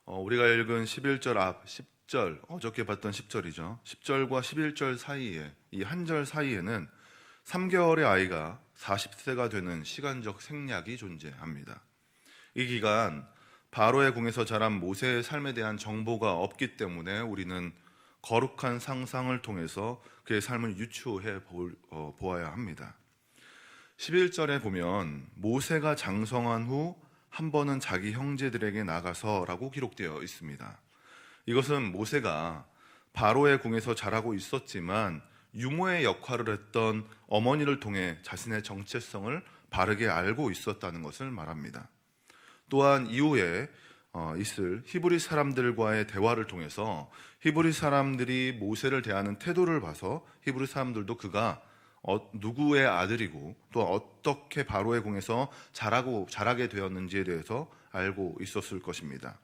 우리가 읽은 11절 앞 10절, 어저께 봤던 10절이죠. 10절과 11절 사이에, 이 한 절 사이에는 3개월의 아이가 40세가 되는 시간적 생략이 존재합니다. 이 기간 바로의 궁에서 자란 모세의 삶에 대한 정보가 없기 때문에 우리는 거룩한 상상을 통해서 그의 삶을 유추해 보아야 합니다. 11절에 보면 모세가 장성한 후 한 번은 자기 형제들에게 나가서라고 기록되어 있습니다. 이것은 모세가 바로의 궁에서 자라고 있었지만 유모의 역할을 했던 어머니를 통해 자신의 정체성을 바르게 알고 있었다는 것을 말합니다. 또한 이후에 있을 히브리 사람들과의 대화를 통해서 히브리 사람들이 모세를 대하는 태도를 봐서 히브리 사람들도 그가 누구의 아들이고 또 어떻게 바로의 궁에서 자라게 되었는지에 대해서 알고 있었을 것입니다.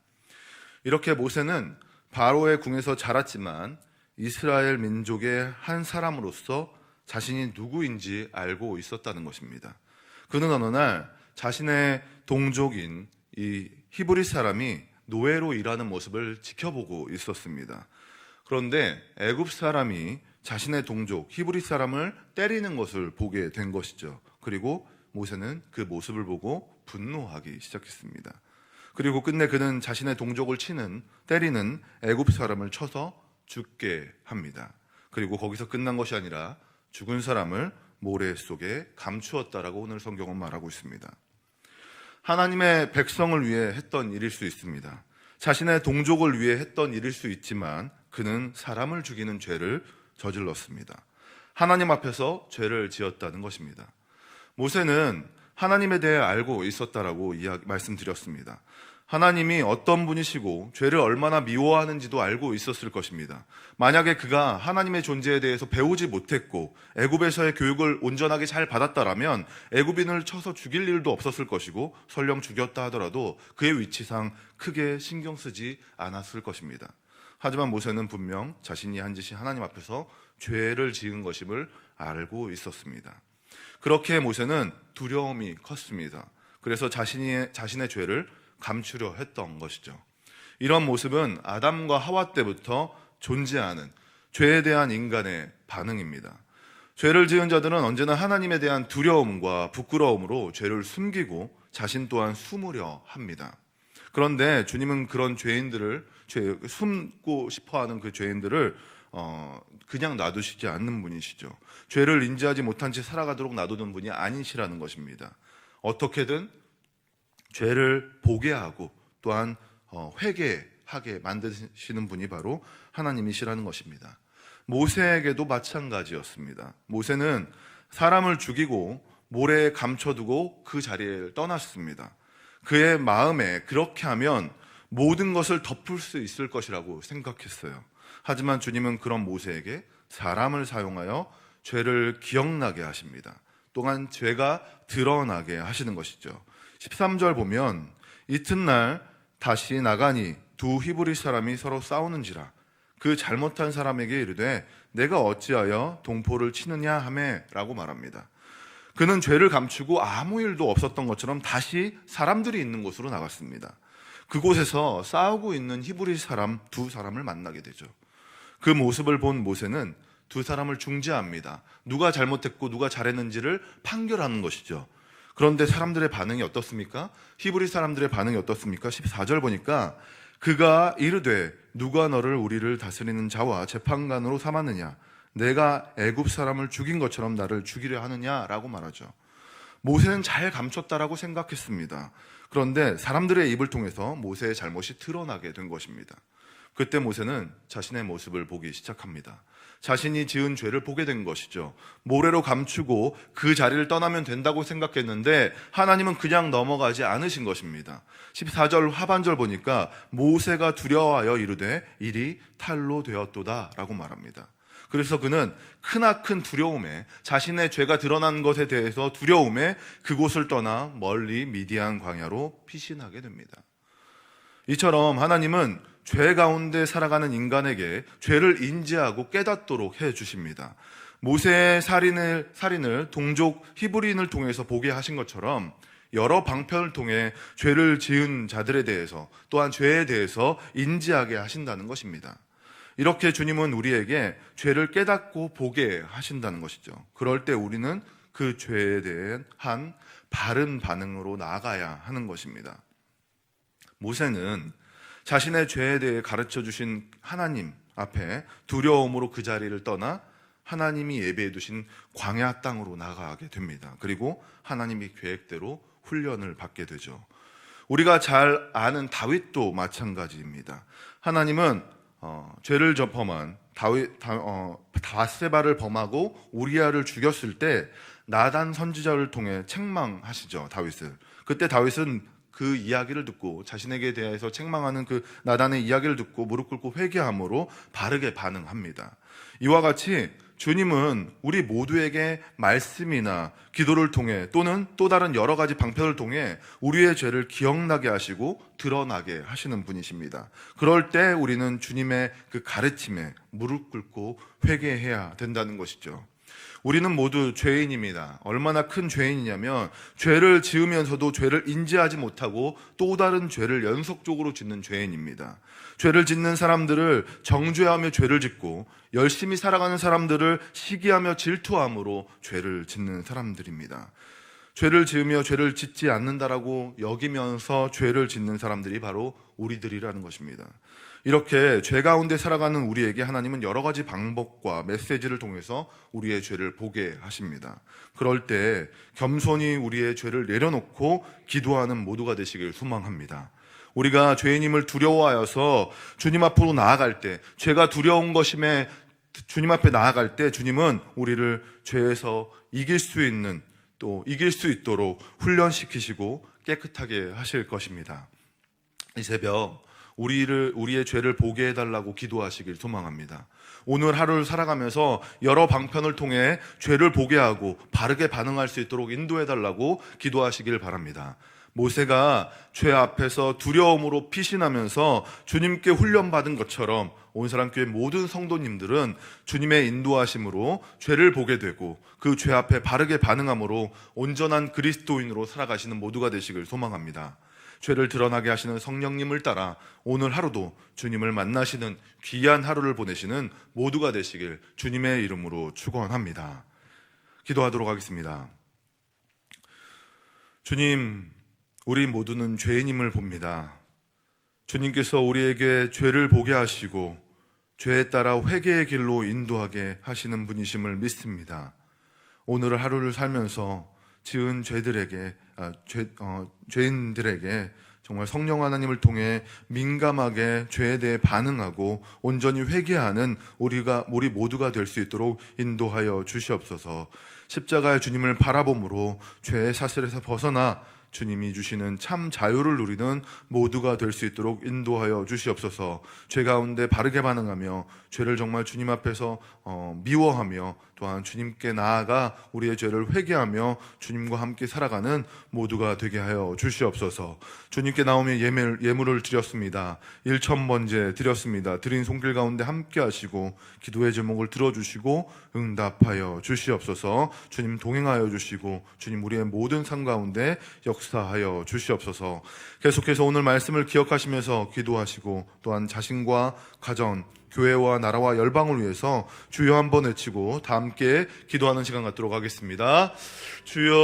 이렇게 모세는 바로의 궁에서 자랐지만 이스라엘 민족의 한 사람으로서 자신이 누구인지 알고 있었다는 것입니다. 그는 어느 날 자신의 동족인 이 히브리 사람이 노예로 일하는 모습을 지켜보고 있었습니다. 그런데 애굽 사람이 자신의 동족 히브리 사람을 때리는 것을 보게 된 것이죠. 그리고 모세는 그 모습을 보고 분노하기 시작했습니다. 그리고 끝내 그는 자신의 동족을 때리는 애굽 사람을 쳐서 죽게 합니다. 그리고 거기서 끝난 것이 아니라 죽은 사람을 모래 속에 감추었다라고 오늘 성경은 말하고 있습니다. 하나님의 백성을 위해 했던 일일 수 있습니다. 자신의 동족을 위해 했던 일일 수 있지만 그는 사람을 죽이는 죄를 저질렀습니다. 하나님 앞에서 죄를 지었다는 것입니다. 모세는 하나님에 대해 알고 있었다라고 말씀드렸습니다. 하나님이 어떤 분이시고 죄를 얼마나 미워하는지도 알고 있었을 것입니다. 만약에 그가 하나님의 존재에 대해서 배우지 못했고 애굽에서의 교육을 온전하게 잘 받았다라면 애굽인을 쳐서 죽일 일도 없었을 것이고 설령 죽였다 하더라도 그의 위치상 크게 신경 쓰지 않았을 것입니다. 하지만 모세는 분명 자신이 한 짓이 하나님 앞에서 죄를 지은 것임을 알고 있었습니다. 그렇게 모세는 두려움이 컸습니다. 그래서 자신의 죄를 감추려 했던 것이죠. 이런 모습은 아담과 하와 때부터 존재하는 죄에 대한 인간의 반응입니다. 죄를 지은 자들은 언제나 하나님에 대한 두려움과 부끄러움으로 죄를 숨기고 자신 또한 숨으려 합니다. 그런데 주님은 그런 숨고 싶어하는 그 죄인들을 그냥 놔두시지 않는 분이시죠. 죄를 인지하지 못한 채 살아가도록 놔두는 분이 아니시라는 것입니다. 어떻게든 죄를 보게 하고 또한 회개하게 만드시는 분이 바로 하나님이시라는 것입니다. 모세에게도 마찬가지였습니다. 모세는 사람을 죽이고 모래에 감춰두고 그 자리에 떠났습니다. 그의 마음에 그렇게 하면 모든 것을 덮을 수 있을 것이라고 생각했어요. 하지만 주님은 그런 모세에게 사람을 사용하여 죄를 기억나게 하십니다. 또한 죄가 드러나게 하시는 것이죠. 13절 보면 이튿날 다시 나가니 두 히브리 사람이 서로 싸우는지라 그 잘못한 사람에게 이르되 내가 어찌하여 동포를 치느냐 하매 라고 말합니다. 그는 죄를 감추고 아무 일도 없었던 것처럼 다시 사람들이 있는 곳으로 나갔습니다. 그곳에서 싸우고 있는 히브리 사람 두 사람을 만나게 되죠. 그 모습을 본 모세는 두 사람을 중재합니다. 누가 잘못했고 누가 잘했는지를 판결하는 것이죠. 그런데 사람들의 반응이 어떻습니까? 히브리 사람들의 반응이 어떻습니까? 14절 보니까 그가 이르되 누가 너를 우리를 다스리는 자와 재판관으로 삼았느냐? 내가 애굽 사람을 죽인 것처럼 나를 죽이려 하느냐라고 말하죠. 모세는 잘 감췄다라고 생각했습니다. 그런데 사람들의 입을 통해서 모세의 잘못이 드러나게 된 것입니다. 그때 모세는 자신의 모습을 보기 시작합니다. 자신이 지은 죄를 보게 된 것이죠. 모래로 감추고 그 자리를 떠나면 된다고 생각했는데 하나님은 그냥 넘어가지 않으신 것입니다. 14절 하반절 보니까 모세가 두려워하여 이르되 일이 탈로 되었도다 라고 말합니다. 그래서 그는 크나큰 두려움에 자신의 죄가 드러난 것에 대해서 두려움에 그곳을 떠나 멀리 미디안 광야로 피신하게 됩니다. 이처럼 하나님은 죄 가운데 살아가는 인간에게 죄를 인지하고 깨닫도록 해주십니다. 모세의 살인을 동족 히브리인을 통해서 보게 하신 것처럼 여러 방편을 통해 죄를 지은 자들에 대해서 또한 죄에 대해서 인지하게 하신다는 것입니다. 이렇게 주님은 우리에게 죄를 깨닫고 보게 하신다는 것이죠. 그럴 때 우리는 그 죄에 대한 바른 반응으로 나아가야 하는 것입니다. 모세는 자신의 죄에 대해 가르쳐 주신 하나님 앞에 두려움으로 그 자리를 떠나 하나님이 예배해 두신 광야 땅으로 나가게 됩니다. 그리고 하나님의 계획대로 훈련을 받게 되죠. 우리가 잘 아는 다윗도 마찬가지입니다. 하나님은 죄를 범한 바세바를 범하고 우리아를 죽였을 때 나단 선지자를 통해 책망하시죠, 다윗을. 그때 다윗은 그 이야기를 듣고 자신에게 대해서 책망하는 그 나단의 이야기를 듣고 무릎 꿇고 회개함으로 바르게 반응합니다. 이와 같이 주님은 우리 모두에게 말씀이나 기도를 통해 또는 또 다른 여러 가지 방편을 통해 우리의 죄를 기억나게 하시고 드러나게 하시는 분이십니다. 그럴 때 우리는 주님의 그 가르침에 무릎 꿇고 회개해야 된다는 것이죠. 우리는 모두 죄인입니다. 얼마나 큰 죄인이냐면 죄를 지으면서도 죄를 인지하지 못하고 또 다른 죄를 연속적으로 짓는 죄인입니다. 죄를 짓는 사람들을 정죄하며 죄를 짓고 열심히 살아가는 사람들을 시기하며 질투함으로 죄를 짓는 사람들입니다. 죄를 지으며 죄를 짓지 않는다라고 여기면서 죄를 짓는 사람들이 바로 우리들이라는 것입니다. 이렇게 죄 가운데 살아가는 우리에게 하나님은 여러 가지 방법과 메시지를 통해서 우리의 죄를 보게 하십니다. 그럴 때 겸손히 우리의 죄를 내려놓고 기도하는 모두가 되시길 소망합니다. 우리가 죄인임을 두려워하여서 주님 앞으로 나아갈 때, 죄가 두려운 것임에 주님 앞에 나아갈 때 주님은 우리를 죄에서 이길 수 있는, 또 이길 수 있도록 훈련시키시고 깨끗하게 하실 것입니다. 이 새벽 우리의 죄를 보게 해달라고 기도하시길 소망합니다. 오늘 하루를 살아가면서 여러 방편을 통해 죄를 보게 하고 바르게 반응할 수 있도록 인도해달라고 기도하시길 바랍니다. 모세가 죄 앞에서 두려움으로 피신하면서 주님께 훈련받은 것처럼 온사람교회 모든 성도님들은 주님의 인도하심으로 죄를 보게 되고 그 죄 앞에 바르게 반응함으로 온전한 그리스도인으로 살아가시는 모두가 되시길 소망합니다. 죄를 드러나게 하시는 성령님을 따라 오늘 하루도 주님을 만나시는 귀한 하루를 보내시는 모두가 되시길 주님의 이름으로 축원합니다. 기도하도록 하겠습니다. 주님, 우리 모두는 죄인임을 봅니다. 주님께서 우리에게 죄를 보게 하시고 죄에 따라 회개의 길로 인도하게 하시는 분이심을 믿습니다. 오늘 하루를 살면서 지은 죄인들에게 정말 성령 하나님을 통해 민감하게 죄에 대해 반응하고 온전히 회개하는 우리 모두가 될 수 있도록 인도하여 주시옵소서. 십자가의 주님을 바라봄으로 죄의 사슬에서 벗어나 주님이 주시는 참 자유를 누리는 모두가 될 수 있도록 인도하여 주시옵소서. 죄 가운데 바르게 반응하며 죄를 정말 주님 앞에서 미워하며 또한 주님께 나아가 우리의 죄를 회개하며 주님과 함께 살아가는 모두가 되게 하여 주시옵소서. 주님께 나오며 예물을 드렸습니다. 1,000번째 드렸습니다. 드린 손길 가운데 함께 하시고 기도의 제목을 들어주시고 응답하여 주시옵소서. 주님 동행하여 주시고 주님 우리의 모든 삶 가운데 역사하여 주시옵소서. 계속해서 오늘 말씀을 기억하시면서 기도하시고 또한 자신과 가정, 교회와 나라와 열방을 위해서 주여 한번 외치고 다 함께 기도하는 시간 갖도록 하겠습니다. 주여.